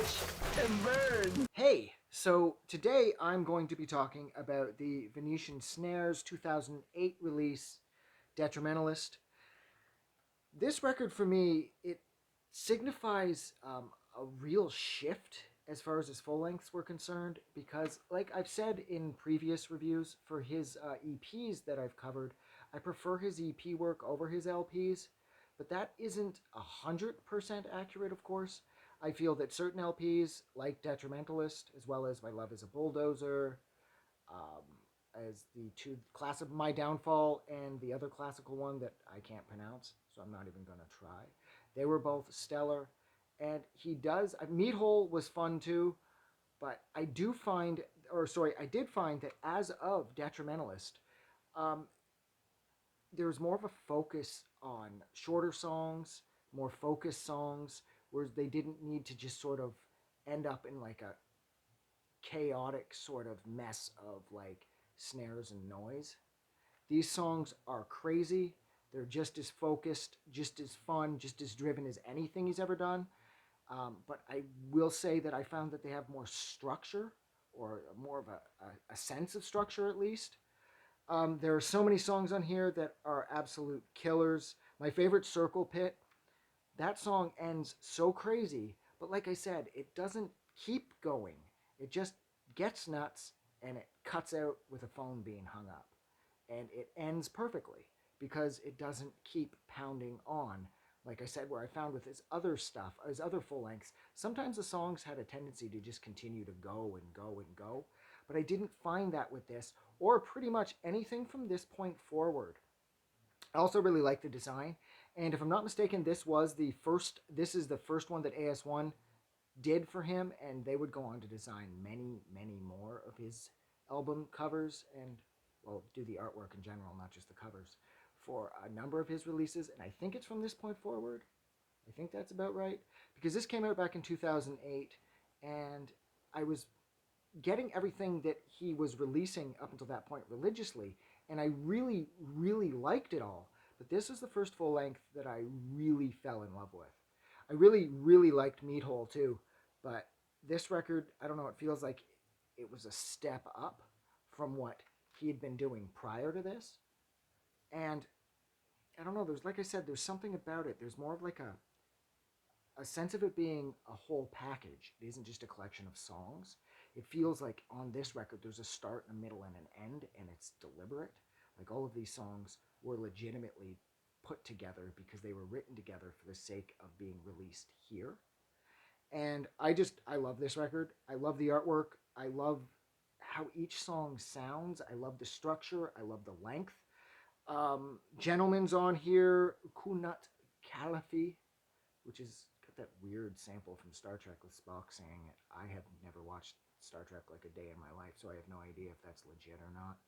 Watch and burn. Hey, so today I'm going to be talking about the Venetian Snares 2008 release, Detrimentalist. This record for me, it signifies a real shift as far as his full lengths were concerned because, like I've said in previous reviews for his EPs that I've covered, I prefer his EP work over his LPs, but that isn't 100% accurate, of course. I feel that certain LPs, like Detrimentalist, as well as My Love is a Bulldozer, um, as the two class of My Downfall and the other classical one that I can't pronounce, so I'm not even going to try. They were both stellar, and he does. Meat Hole was fun too, but I do find, or sorry, I did find that as of Detrimentalist, um, there's more of a focus on shorter songs, more focused songs, where they didn't need to just sort of end up in like a chaotic sort of mess of like snares and noise. These songs are crazy. They're just as focused, just as fun, just as driven as anything he's ever done. But I will say that I found that they have more structure, or more of a sense of structure at least. There are so many songs on here that are absolute killers. My favorite, Circle Pit, that song ends so crazy, but like I said, it doesn't keep going. It just gets nuts and it cuts out with a phone being hung up. And it ends perfectly because it doesn't keep pounding on. Like I said, where I found with his other stuff, his other full lengths, sometimes the songs had a tendency to just continue to go and go and go. But I didn't find that with this, or pretty much anything from this point forward. I also really like the design, and if I'm not mistaken, this was the first. This is the first one that AS1 did for him, and they would go on to design many, many more of his album covers and, well, do the artwork in general, not just the covers, for a number of his releases. And I think it's from this point forward. I think that's about right because this came out back in 2008, and I was getting everything that he was releasing up until that point religiously, and I really, really liked it all. But this is the first full length that I really fell in love with. I really, really liked Meat Hole too, but this record, I don't know, it feels like it was a step up from what he had been doing prior to this. And I don't know, there's, like I said, there's something about it. There's more of like a sense of it being a whole package. It isn't just a collection of songs. It feels like on this record there's a start, a middle, and an end, and it's deliberate. Like all of these songs were legitimately put together because they were written together for the sake of being released here. And I love this record. I love the artwork. I love how each song sounds. I love the structure. I love the length. Gentleman's on here, Kunut Califi, which is got that weird sample from Star Trek with Spock saying it. I have never watched Star Trek like a day in my life, so I have no idea if that's legit or not.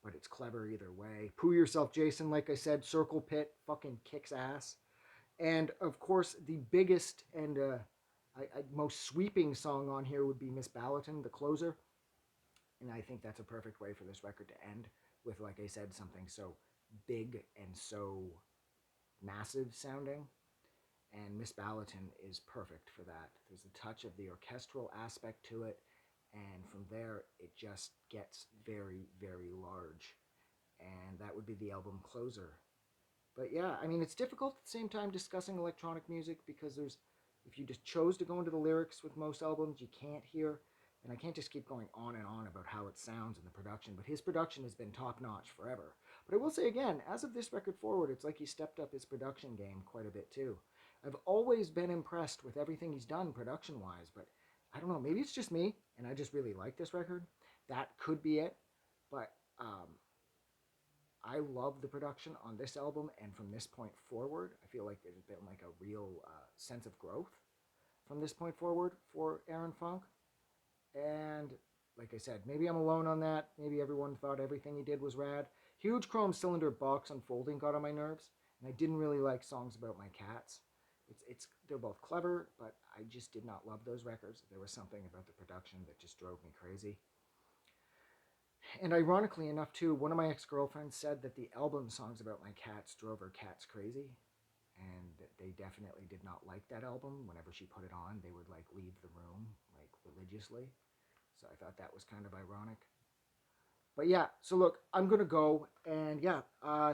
But it's clever either way. Poo Yourself, Jason, like I said, Circle Pit fucking kicks ass. And of course, the biggest and most sweeping song on here would be Miss Ballatin, the closer. And I think that's a perfect way for this record to end with, like I said, something so big and so massive sounding. And Miss Ballatin is perfect for that. There's a touch of the orchestral aspect to it, and from there it just gets very, very large. And that would be the album closer. But yeah, I mean, it's difficult at the same time discussing electronic music because if you just chose to go into the lyrics with most albums, you can't hear. And I can't just keep going on and on about how it sounds in the production, but his production has been top notch forever. But I will say again, as of this record forward, it's like he stepped up his production game quite a bit too. I've always been impressed with everything he's done production wise, but I don't know, maybe it's just me and I just really like this record. That could be it. But I love the production on this album, and from this point forward, I feel like there's been like a real sense of growth from this point forward for Aaron Funk. And like I said, maybe I'm alone on that. Maybe everyone thought everything he did was rad. Huge chrome cylinder box unfolding got on my nerves, and I didn't really like songs about my cats. It's they're both clever, but I just did not love those records. There was something about the production that just drove me crazy. And ironically enough, too, one of my ex girlfriends said that the album songs about my cats drove her cats crazy, and that they definitely did not like that album. Whenever she put it on, they would like leave the room like religiously. So I thought that was kind of ironic. But yeah, so look, I'm gonna go, and yeah,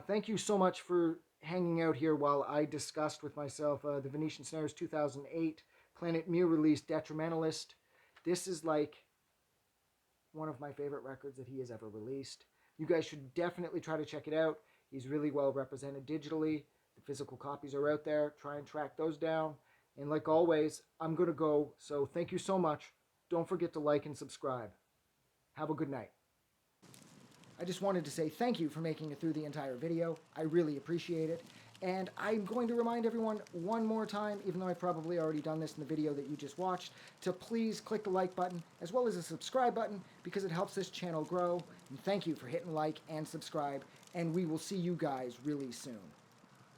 thank you so much for hanging out here while I discussed with myself the Venetian Snares 2008 Planet Mu release Detrimentalist. This is like one of my favorite records that he has ever released. You guys should definitely try to check it out. He's really well represented digitally. The physical copies are out there. Try and track those down. And like always, I'm going to go. So thank you so much. Don't forget to like and subscribe. Have a good night. I just wanted to say thank you for making it through the entire video. I really appreciate it. And I'm going to remind everyone one more time, even though I've probably already done this in the video that you just watched, to please click the like button as well as the subscribe button because it helps this channel grow. And thank you for hitting like and subscribe, and we will see you guys really soon.